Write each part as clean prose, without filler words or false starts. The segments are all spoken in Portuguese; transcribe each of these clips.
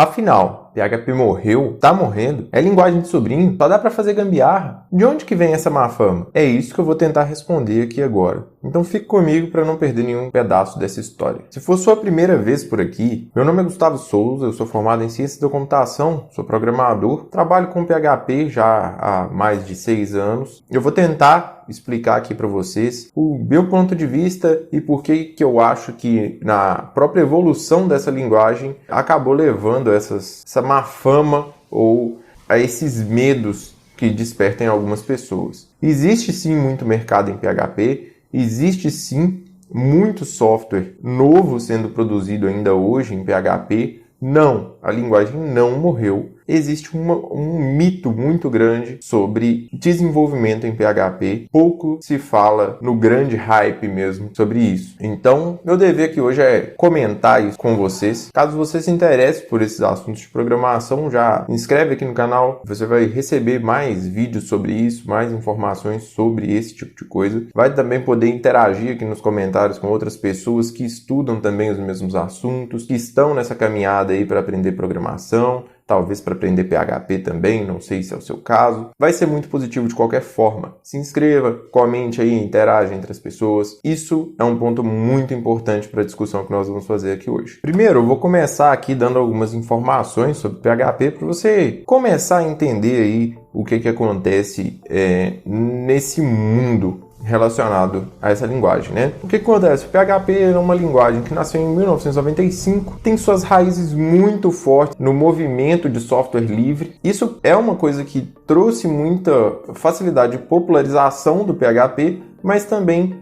Afinal, PHP morreu? Tá morrendo? É linguagem de sobrinho? Só dá pra fazer gambiarra? De onde que vem essa má fama? É isso que eu vou tentar responder aqui agora. Então fique comigo para não perder nenhum pedaço dessa história. Se for sua primeira vez por aqui, meu nome é Gustavo Souza, eu sou formado em Ciências da Computação, sou programador, trabalho com PHP já há mais de 6 anos. Eu vou tentar explicar aqui para vocês o meu ponto de vista e por que eu acho que na própria evolução dessa linguagem acabou levando essa má fama ou a esses medos que despertam em algumas pessoas. Existe sim muito mercado em PHP, existe sim muito software novo sendo produzido ainda hoje em PHP. Não, a linguagem não morreu. Existe um mito muito grande sobre desenvolvimento em PHP. Pouco se fala no grande hype mesmo sobre isso. Então, meu dever aqui hoje é comentar isso com vocês. Caso você se interesse por esses assuntos de programação, já se inscreve aqui no canal. Você vai receber mais vídeos sobre isso, mais informações sobre esse tipo de coisa. Vai também poder interagir aqui nos comentários com outras pessoas que estudam também os mesmos assuntos, que estão nessa caminhada aí para aprender programação. Talvez para aprender PHP também, não sei se é o seu caso. Vai ser muito positivo de qualquer forma. Se inscreva, comente aí, interaja entre as pessoas. Isso é um ponto muito importante para a discussão que nós vamos fazer aqui hoje. Primeiro, eu vou começar aqui dando algumas informações sobre PHP para você começar a entender aí o que acontece nesse mundo relacionado a essa linguagem, né? O que acontece? O PHP é uma linguagem que nasceu em 1995, tem suas raízes muito fortes no movimento de software livre. Isso é uma coisa que trouxe muita facilidade de popularização do PHP, mas também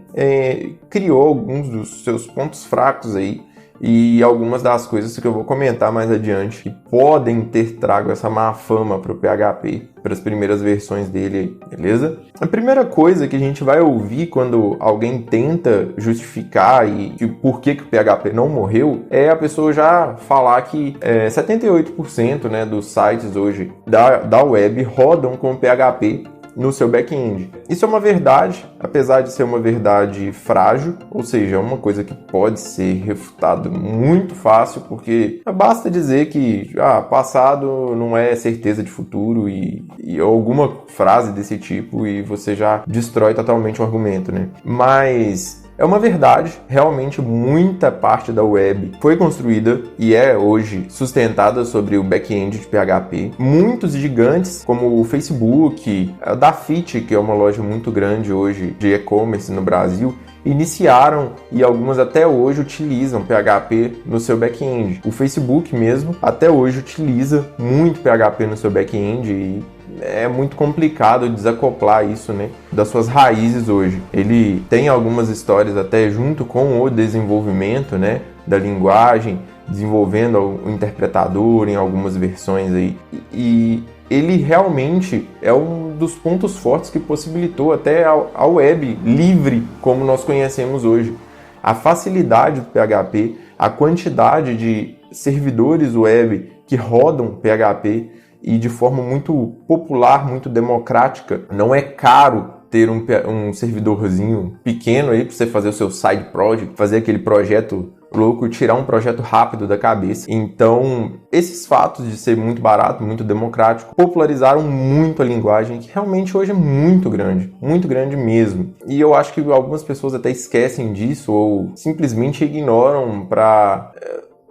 criou alguns dos seus pontos fracos aí, e algumas das coisas que eu vou comentar mais adiante que podem ter trago essa má fama para o PHP, para as primeiras versões dele, beleza? A primeira coisa que a gente vai ouvir quando alguém tenta justificar e por que o PHP não morreu é a pessoa já falar que 78% né, dos sites hoje da web rodam com PHP no seu back-end. Isso é uma verdade, apesar de ser uma verdade frágil, ou seja, é uma coisa que pode ser refutada muito fácil, porque basta dizer que passado não é certeza de futuro e alguma frase desse tipo e você já destrói totalmente o argumento, né? Mas é uma verdade, realmente muita parte da web foi construída e é hoje sustentada sobre o back-end de PHP. Muitos gigantes, como o Facebook, a Dafit, que é uma loja muito grande hoje de e-commerce no Brasil, iniciaram e algumas até hoje utilizam PHP no seu back-end. O Facebook mesmo até hoje utiliza muito PHP no seu back-end e é muito complicado desacoplar isso, né, das suas raízes hoje. Ele tem algumas histórias até junto com o desenvolvimento, né, da linguagem, desenvolvendo o interpretador em algumas versões aí. E ele realmente é um dos pontos fortes que possibilitou até a web livre como nós conhecemos hoje. A facilidade do PHP, a quantidade de servidores web que rodam PHP e de forma muito popular, muito democrática. Não é caro ter um servidorzinho pequeno aí para você fazer o seu side project, fazer aquele projeto louco, tirar um projeto rápido da cabeça. Então, esses fatos de ser muito barato, muito democrático, popularizaram muito a linguagem, que realmente hoje é muito grande mesmo. E eu acho que algumas pessoas até esquecem disso ou simplesmente ignoram para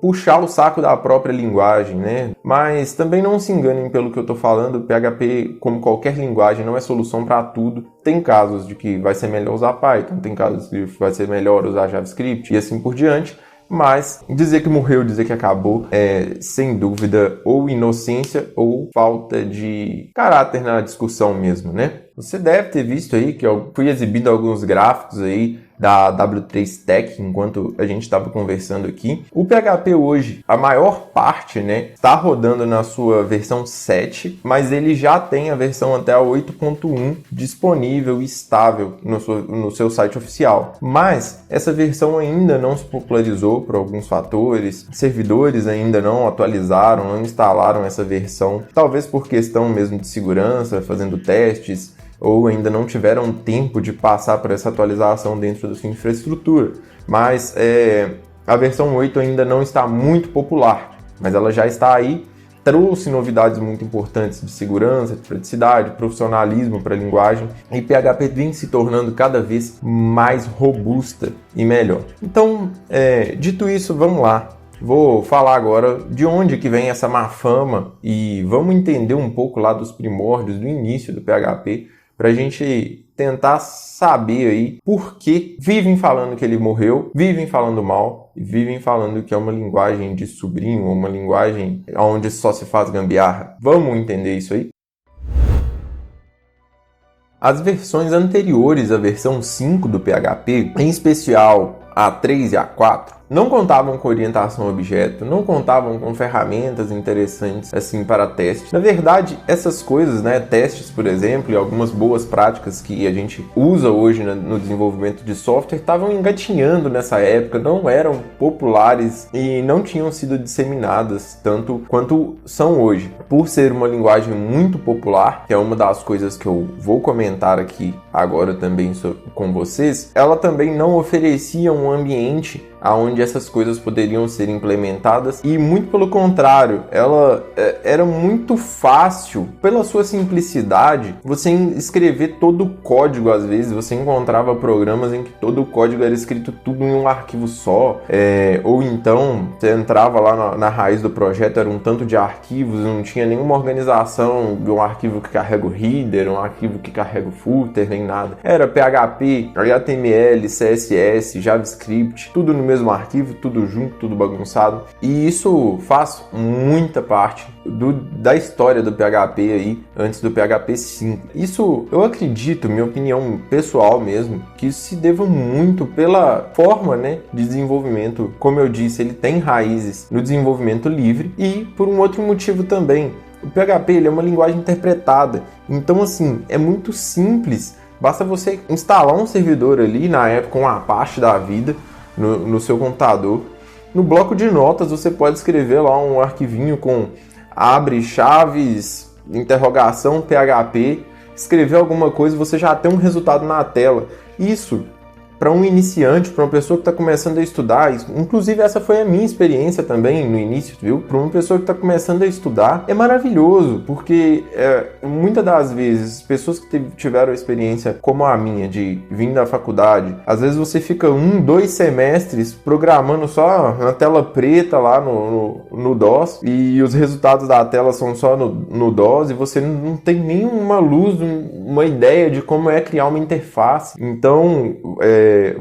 puxar o saco da própria linguagem, né? Mas também não se enganem pelo que eu estou falando, PHP, como qualquer linguagem, não é solução para tudo. Tem casos de que vai ser melhor usar Python, tem casos de que vai ser melhor usar JavaScript e assim por diante. Mas dizer que morreu, dizer que acabou, é sem dúvida ou inocência ou falta de caráter na discussão mesmo, né? Você deve ter visto aí que eu fui exibindo alguns gráficos aí da W3 Tech enquanto a gente estava conversando aqui. O PHP hoje, a maior parte, né, está rodando na sua versão 7, mas ele já tem a versão até a 8.1 disponível e estável no seu site oficial. Mas essa versão ainda não se popularizou por alguns fatores, servidores ainda não atualizaram, não instalaram essa versão, talvez por questão mesmo de segurança, fazendo testes, ou ainda não tiveram tempo de passar por essa atualização dentro da sua infraestrutura. Mas a versão 8 ainda não está muito popular. mas ela já está aí, trouxe novidades muito importantes de segurança, de praticidade, profissionalismo para a linguagem, e PHP vem se tornando cada vez mais robusta e melhor. Então, dito isso, vamos lá. Vou falar agora de onde que vem essa má fama e vamos entender um pouco lá dos primórdios, do início do PHP, para a gente tentar saber aí por que vivem falando que ele morreu, vivem falando mal e vivem falando que é uma linguagem de sobrinho, uma linguagem onde só se faz gambiarra. Vamos entender isso aí? As versões anteriores à versão 5 do PHP, em especial a 3 e a 4, não contavam com orientação a objeto, não contavam com ferramentas interessantes assim para teste. Na verdade, essas coisas, testes, por exemplo, e algumas boas práticas que a gente usa hoje no desenvolvimento de software, estavam engatinhando nessa época, não eram populares e não tinham sido disseminadas tanto quanto são hoje. Por ser uma linguagem muito popular, que é uma das coisas que eu vou comentar aqui agora também com vocês, ela também não oferecia um ambiente onde essas coisas poderiam ser implementadas e, muito pelo contrário, ela era muito fácil, pela sua simplicidade, você escrever todo o código. Às vezes você encontrava programas em que todo o código era escrito tudo em um arquivo só, ou então você entrava lá na raiz do projeto, era um tanto de arquivos, não tinha nenhuma organização de um arquivo que carrega o header, um arquivo que carrega o footer, nem nada. Era PHP, HTML, CSS, JavaScript, tudo no mesmo arquivo, tudo junto, tudo bagunçado. E isso faz muita parte da história do PHP aí, antes do PHP 5. Isso, eu acredito, minha opinião pessoal mesmo, que isso se deva muito pela forma, de desenvolvimento. Como eu disse, ele tem raízes no desenvolvimento livre e por um outro motivo também. O PHP ele é uma linguagem interpretada, então assim, é muito simples. Basta você instalar um servidor ali, na época um Apache da vida, no seu computador. No bloco de notas você pode escrever lá um arquivinho com abre chaves, interrogação, PHP, escrever alguma coisa e você já tem um resultado na tela. Isso, para um iniciante, para uma pessoa que está começando a estudar, inclusive essa foi a minha experiência também no início, viu? Para uma pessoa que está começando a estudar, é maravilhoso, porque muitas das vezes, pessoas que tiveram a experiência como a minha, de vir da faculdade, às vezes você fica 2 semestres programando só na tela preta lá no DOS, e os resultados da tela são só no DOS, e você não tem nenhuma luz, uma ideia de como é criar uma interface. Então,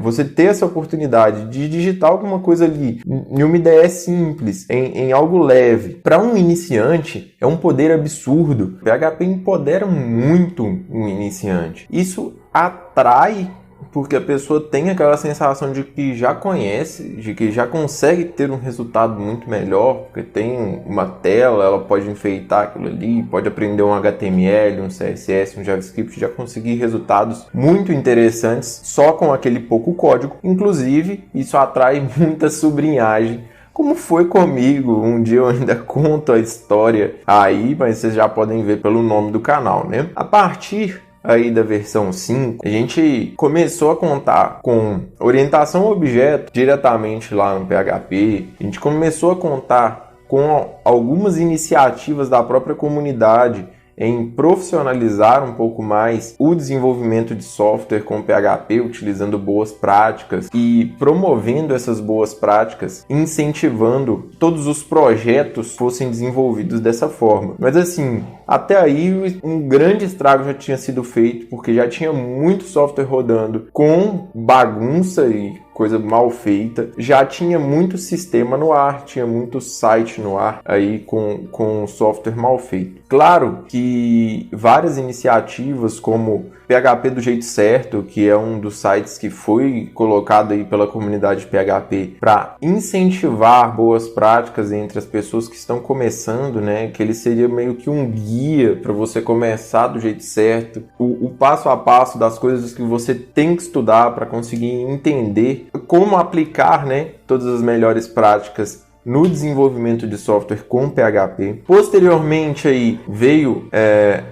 você ter essa oportunidade de digitar alguma coisa ali em uma ideia simples, em algo leve, para um iniciante é um poder absurdo. O PHP empodera muito um iniciante. Isso atrai, porque a pessoa tem aquela sensação de que já conhece, de que já consegue ter um resultado muito melhor, porque tem uma tela, ela pode enfeitar aquilo ali, pode aprender um HTML, um CSS, um JavaScript, já conseguir resultados muito interessantes só com aquele pouco código. Inclusive, isso atrai muita sobrinhagem, como foi comigo. Um dia eu ainda conto a história aí, mas vocês já podem ver pelo nome do canal, A partir aí da versão 5, a gente começou a contar com orientação a objeto diretamente lá no PHP, a gente começou a contar com algumas iniciativas da própria comunidade em profissionalizar um pouco mais o desenvolvimento de software com PHP, utilizando boas práticas e promovendo essas boas práticas, incentivando todos os projetos fossem desenvolvidos dessa forma. Mas assim, até aí um grande estrago já tinha sido feito, porque já tinha muito software rodando com bagunça e coisa mal feita, já tinha muito sistema no ar, tinha muito site no ar aí com software mal feito. Claro que várias iniciativas como PHP do Jeito Certo, que é um dos sites que foi colocado aí pela comunidade PHP para incentivar boas práticas entre as pessoas que estão começando, que ele seria meio que um guia para você começar do jeito certo, o passo a passo das coisas que você tem que estudar para conseguir entender como aplicar, todas as melhores práticas no desenvolvimento de software com PHP. Posteriormente aí veio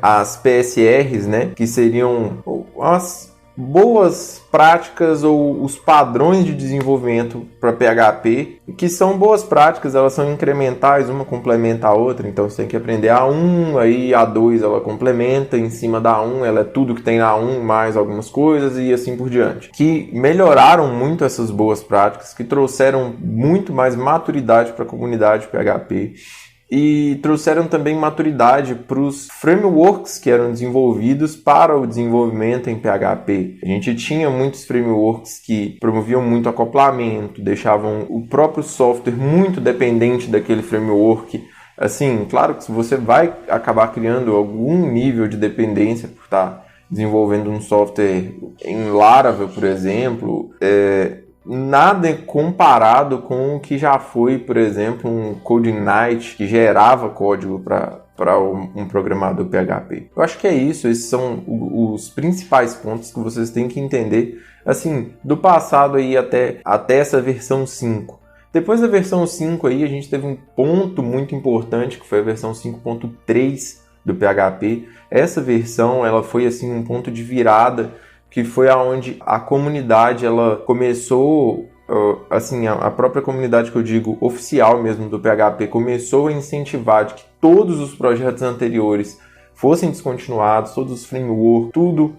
as PSRs, que seriam as boas práticas ou os padrões de desenvolvimento para PHP, que são boas práticas, elas são incrementais, uma complementa a outra, então você tem que aprender a 1, aí a 2 ela complementa, em cima da 1 ela é tudo que tem na 1 mais algumas coisas e assim por diante. Que melhoraram muito essas boas práticas, que trouxeram muito mais maturidade para a comunidade PHP. E trouxeram também maturidade para os frameworks que eram desenvolvidos para o desenvolvimento em PHP. A gente tinha muitos frameworks que promoviam muito acoplamento, deixavam o próprio software muito dependente daquele framework. Assim, claro que você vai acabar criando algum nível de dependência por estar desenvolvendo um software em Laravel, por exemplo, nada é comparado com o que já foi, por exemplo, um CodeIgnite que gerava código para um programador PHP. Eu acho que é isso, esses são os principais pontos que vocês têm que entender, assim, do passado aí até essa versão 5. Depois da versão 5 aí, a gente teve um ponto muito importante, que foi a versão 5.3 do PHP. Essa versão, ela foi assim um ponto de virada, que foi aonde a comunidade ela começou, assim, a própria comunidade que eu digo oficial mesmo do PHP começou a incentivar de que todos os projetos anteriores fossem descontinuados, todos os frameworks, tudo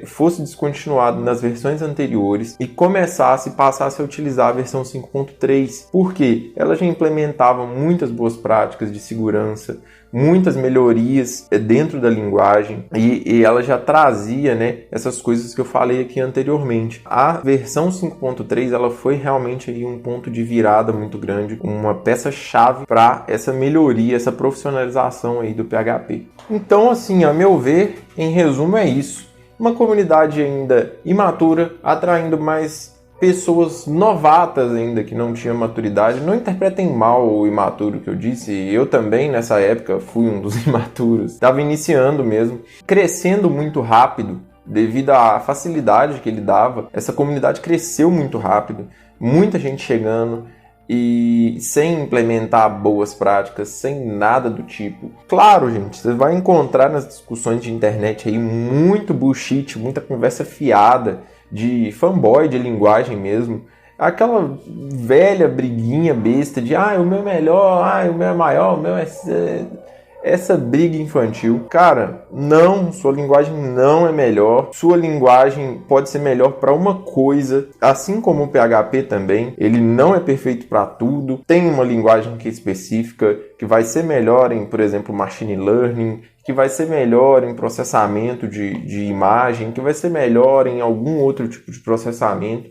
fosse descontinuado nas versões anteriores e passasse a utilizar a versão 5.3, porque ela já implementava muitas boas práticas de segurança, muitas melhorias dentro da linguagem e ela já trazia, né, essas coisas que eu falei aqui anteriormente. A versão 5.3 ela foi realmente aí um ponto de virada muito grande, uma peça-chave para essa melhoria, essa profissionalização aí do PHP. Então, assim, a meu ver, em resumo é isso. Uma comunidade ainda imatura, atraindo mais pessoas novatas ainda, que não tinham maturidade. Não interpretem mal o imaturo que eu disse. Eu também, nessa época, fui um dos imaturos. Estava iniciando mesmo, crescendo muito rápido, devido à facilidade que ele dava. Essa comunidade cresceu muito rápido, muita gente chegando, e sem implementar boas práticas, sem nada do tipo. Claro, gente, você vai encontrar nas discussões de internet aí muito bullshit, muita conversa fiada, de fanboy de linguagem mesmo. Aquela velha briguinha besta de o meu é melhor, o meu é maior, o meu é... Essa briga infantil, cara, não, sua linguagem não é melhor. Sua linguagem pode ser melhor para uma coisa, assim como o PHP também. Ele não é perfeito para tudo. Tem uma linguagem que é específica, que vai ser melhor em, por exemplo, machine learning, que vai ser melhor em processamento de imagem, que vai ser melhor em algum outro tipo de processamento.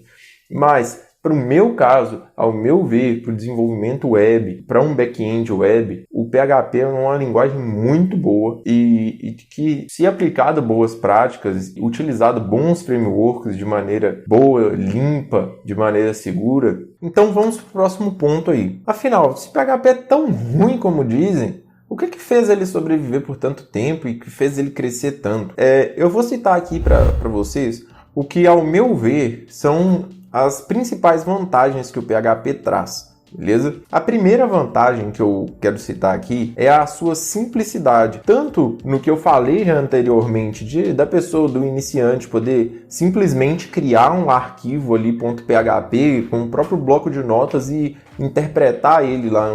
Mas para o meu caso, ao meu ver, para o desenvolvimento web, para um back-end web, o PHP é uma linguagem muito boa e que, se aplicado boas práticas, utilizado bons frameworks de maneira boa, limpa, de maneira segura. Então vamos para o próximo ponto aí. Afinal, se PHP é tão ruim como dizem, o que fez ele sobreviver por tanto tempo e que fez ele crescer tanto? Eu vou citar aqui para vocês o que, ao meu ver, são as principais vantagens que o PHP traz, beleza? A primeira vantagem que eu quero citar aqui é a sua simplicidade, tanto no que eu falei já anteriormente da pessoa, do iniciante, poder simplesmente criar um arquivo ali .php com o próprio bloco de notas e interpretar ele lá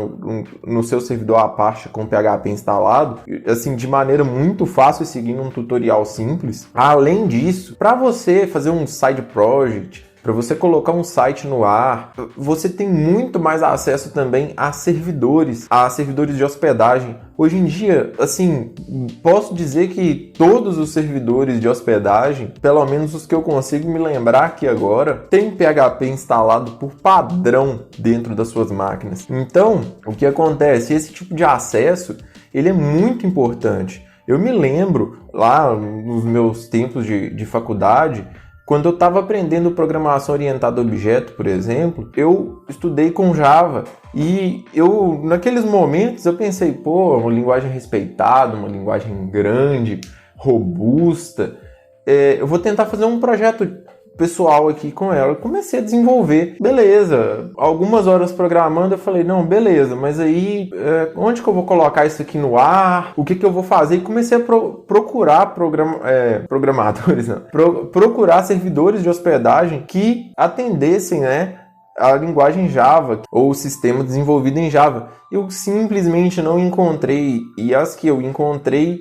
no seu servidor à parte com PHP instalado, assim, de maneira muito fácil e seguindo um tutorial simples. Além disso, para você fazer um side project, para você colocar um site no ar, você tem muito mais acesso também a servidores de hospedagem. Hoje em dia, assim, posso dizer que todos os servidores de hospedagem, pelo menos os que eu consigo me lembrar aqui agora, tem PHP instalado por padrão dentro das suas máquinas. Então, o que acontece? Esse tipo de acesso, ele é muito importante. Eu me lembro, lá nos meus tempos de faculdade, quando eu estava aprendendo programação orientada a objeto, por exemplo, eu estudei com Java e naqueles momentos, eu pensei, uma linguagem respeitada, uma linguagem grande, robusta, eu vou tentar fazer um projeto pessoal aqui com ela. Comecei a desenvolver, beleza. Algumas horas programando, eu falei, não, beleza, mas aí onde que eu vou colocar isso aqui no ar? O que que eu vou fazer? E comecei a procurar programadores, não. Procurar servidores de hospedagem que atendessem, né, a linguagem Java ou o sistema desenvolvido em Java. Eu simplesmente não encontrei, e as que eu encontrei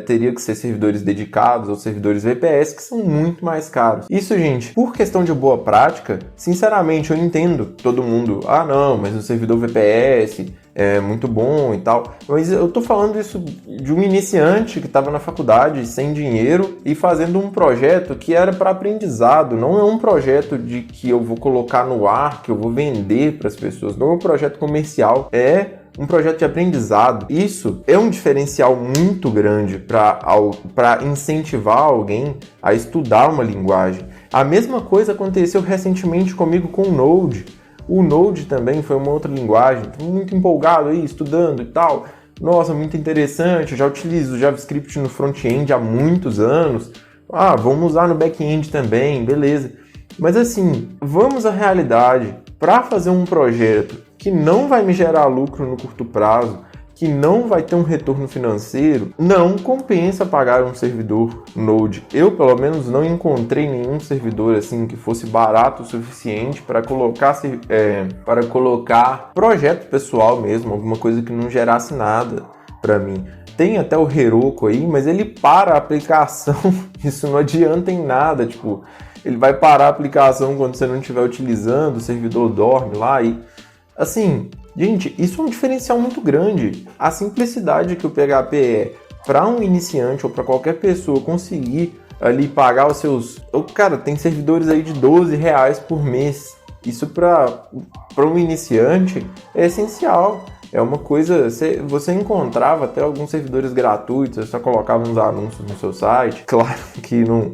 teria que ser servidores dedicados ou servidores VPS, que são muito mais caros. Isso, gente, por questão de boa prática, sinceramente, eu entendo todo mundo, não, mas o servidor VPS é muito bom e tal, mas eu tô falando isso de um iniciante que estava na faculdade sem dinheiro e fazendo um projeto que era para aprendizado, não é um projeto de que eu vou colocar no ar, que eu vou vender para as pessoas, não é um projeto comercial, é um projeto de aprendizado. Isso é um diferencial muito grande para incentivar alguém a estudar uma linguagem. A mesma coisa aconteceu recentemente comigo com o Node. O Node também foi uma outra linguagem, muito empolgado aí, estudando e tal. Nossa, muito interessante, eu já utilizo o JavaScript no front-end há muitos anos. Vamos usar no back-end também, beleza. Mas assim, vamos à realidade. Para fazer um projeto que não vai me gerar lucro no curto prazo, que não vai ter um retorno financeiro, não compensa pagar um servidor Node. Eu, pelo menos, não encontrei nenhum servidor assim que fosse barato o suficiente para colocar projeto pessoal mesmo, alguma coisa que não gerasse nada para mim. Tem até o Heroku aí, mas ele para a aplicação, isso não adianta em nada, tipo, ele vai parar a aplicação quando você não estiver utilizando, o servidor dorme lá e... Assim, gente, isso é um diferencial muito grande. A simplicidade que o PHP é para um iniciante ou para qualquer pessoa conseguir ali pagar os seus... Cara, tem servidores aí de R$12 por mês. Isso para um iniciante é essencial. É uma coisa... Você encontrava até alguns servidores gratuitos, você só colocava uns anúncios no seu site. Claro que não...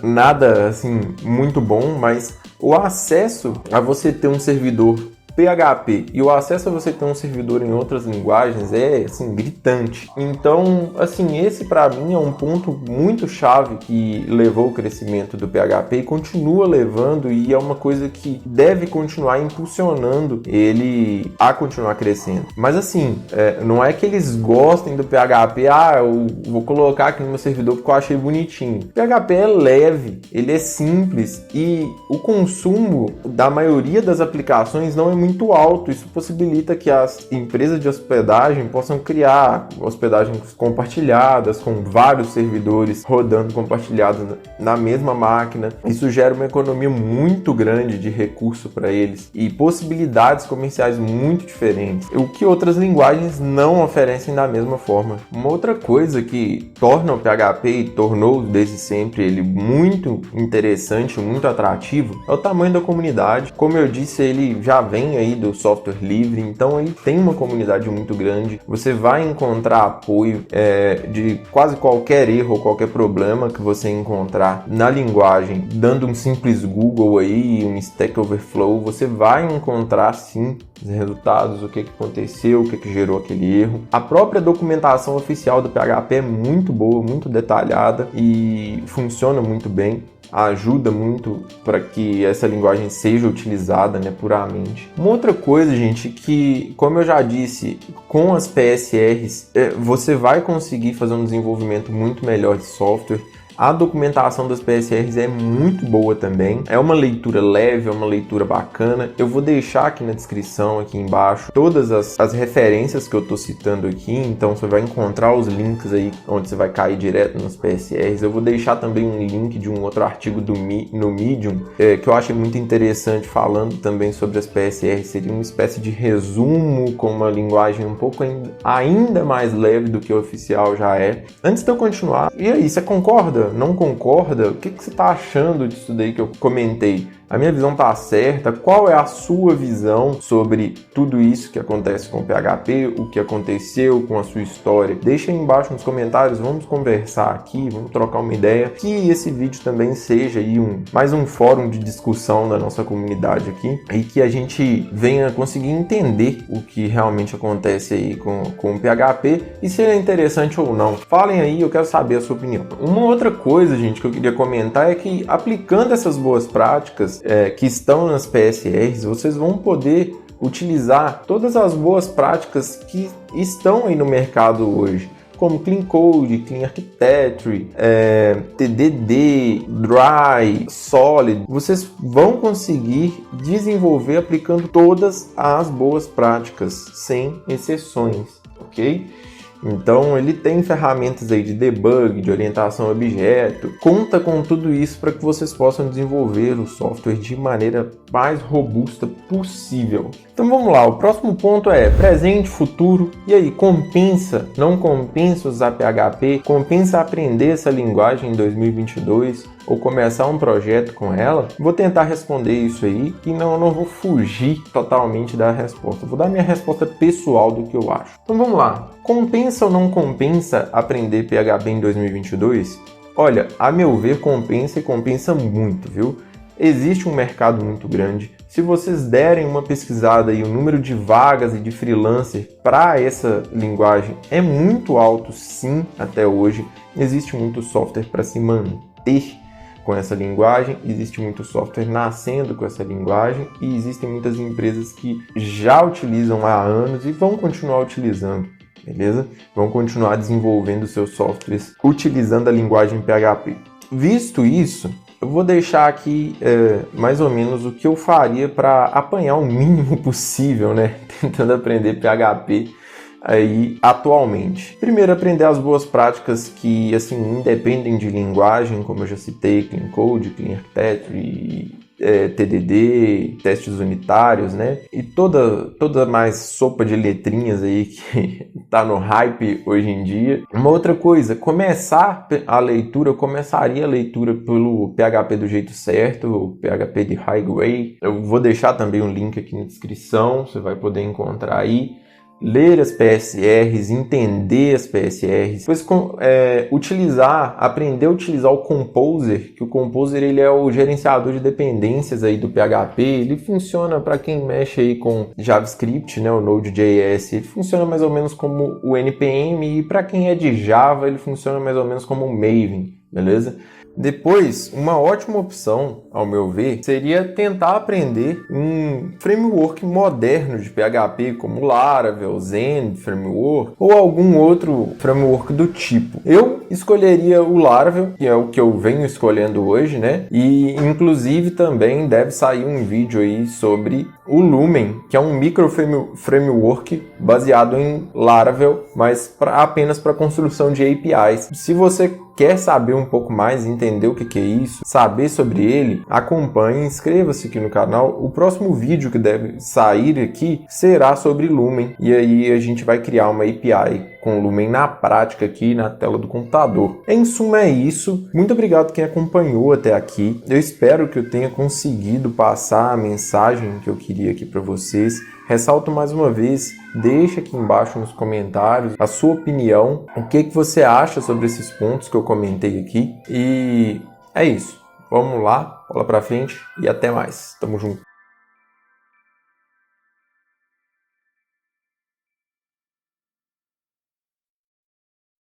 Nada assim muito bom, mas o acesso a você ter um servidor PHP e o acesso a você ter um servidor em outras linguagens é, assim, gritante. Então, assim, esse para mim é um ponto muito chave que levou o crescimento do PHP e continua levando, e é uma coisa que deve continuar impulsionando ele a continuar crescendo. Mas, assim, não é que eles gostem do PHP, eu vou colocar aqui no meu servidor porque eu achei bonitinho. O PHP é leve, ele é simples e o consumo da maioria das aplicações não é muito alto. Isso possibilita que as empresas de hospedagem possam criar hospedagens compartilhadas com vários servidores rodando compartilhados na mesma máquina. Isso gera uma economia muito grande de recurso para eles e possibilidades comerciais muito diferentes, o que outras linguagens não oferecem da mesma forma. Uma outra coisa que torna o PHP e tornou desde sempre ele muito interessante, muito atrativo, é o tamanho da comunidade. Como eu disse, ele já vem aí do software livre, então ele tem uma comunidade muito grande. Você vai encontrar apoio de quase qualquer erro ou qualquer problema que você encontrar na linguagem, dando um simples Google aí, um Stack Overflow, você vai encontrar sim os resultados, o que aconteceu, o que gerou aquele erro. A própria documentação oficial do PHP é muito boa, muito detalhada e funciona muito bem. Ajuda muito para que essa linguagem seja utilizada, né, puramente. Uma outra coisa, gente, que, como eu já disse, com as PSRs, você vai conseguir fazer um desenvolvimento muito melhor de software. A documentação das PSRs é muito boa também. É uma leitura leve, é uma leitura bacana. Eu vou deixar aqui na descrição, aqui embaixo, todas as referências que eu estou citando aqui. Então você vai encontrar os links aí onde você vai cair direto nas PSRs. Eu vou deixar também um link de um outro artigo no Medium, que eu achei muito interessante, falando também sobre as PSRs. Seria uma espécie de resumo com uma linguagem um pouco ainda mais leve do que o oficial já é. Antes de eu continuar, e aí, você concorda? Não concorda? O que você está achando disso daí que eu comentei? A minha visão tá certa? Qual é a sua visão sobre tudo isso que acontece com o PHP, o que aconteceu com a sua história? Deixa aí embaixo nos comentários, vamos conversar aqui, vamos trocar uma ideia. Que esse vídeo também seja aí mais um fórum de discussão da nossa comunidade aqui e que a gente venha conseguir entender o que realmente acontece aí com o PHP e se ele é interessante ou não. Falem aí, eu quero saber a sua opinião. Uma outra coisa, gente, que eu queria comentar é que aplicando essas boas práticas que estão nas PSRs, vocês vão poder utilizar todas as boas práticas que estão aí no mercado hoje, como Clean Code, Clean Architecture, TDD, Dry, Solid. Vocês vão conseguir desenvolver aplicando todas as boas práticas, sem exceções, ok? Então ele tem ferramentas aí de debug, de orientação a objeto, conta com tudo isso para que vocês possam desenvolver o software de maneira mais robusta possível. Então vamos lá, o próximo ponto é presente, futuro. E aí, compensa? Não compensa usar PHP? Compensa aprender essa linguagem em 2022? Ou começar um projeto com ela? Vou tentar responder isso aí e não vou fugir totalmente da resposta. Vou dar minha resposta pessoal do que eu acho. Então vamos lá. Compensa ou não compensa aprender PHP em 2022? Olha, a meu ver, compensa e compensa muito, viu? Existe um mercado muito grande. Se vocês derem uma pesquisada aí, o número de vagas e de freelancer para essa linguagem é muito alto, sim, até hoje. Existe muito software para se manter com essa linguagem, existe muito software nascendo com essa linguagem e existem muitas empresas que já utilizam há anos e vão continuar utilizando, beleza? Vão continuar desenvolvendo seus softwares utilizando a linguagem PHP. Visto isso, eu vou deixar aqui mais ou menos o que eu faria para apanhar o mínimo possível, né? Tentando aprender PHP aí atualmente. Primeiro, aprender as boas práticas que assim independem de linguagem, como eu já citei, Clean Code, Clean Architecture, TDD, testes unitários, né? E toda mais sopa de letrinhas aí que tá no hype hoje em dia. Uma outra coisa, começaria a leitura pelo PHP do jeito certo, o PHP de Highway. Eu vou deixar também um link aqui na descrição, você vai poder encontrar aí. Ler as PSRs, entender as PSRs, depois aprender a utilizar o Composer, que o Composer ele é o gerenciador de dependências aí do PHP, ele funciona para quem mexe aí com JavaScript, né, o Node.js, ele funciona mais ou menos como o NPM e para quem é de Java ele funciona mais ou menos como o Maven, beleza? Depois, uma ótima opção, ao meu ver, seria tentar aprender um framework moderno de PHP, como Laravel, Zen Framework, ou algum outro framework do tipo. Eu escolheria o Laravel, que é o que eu venho escolhendo hoje, né? E, inclusive, também deve sair um vídeo aí sobre o Lumen, que é um micro framework baseado em Laravel, mas apenas para construção de APIs. Se você quer saber um pouco mais, entender o que é isso, saber sobre ele, acompanhe, inscreva-se aqui no canal. O próximo vídeo que deve sair aqui será sobre Lumen, e aí a gente vai criar uma API com Lumen na prática aqui na tela do computador. Em suma é isso, muito obrigado quem acompanhou até aqui, eu espero que eu tenha conseguido passar a mensagem que eu queria aqui para vocês. Ressalto mais uma vez, deixa aqui embaixo nos comentários a sua opinião, o que você acha sobre esses pontos que eu comentei aqui. E é isso, vamos lá, bola pra frente e até mais, tamo junto.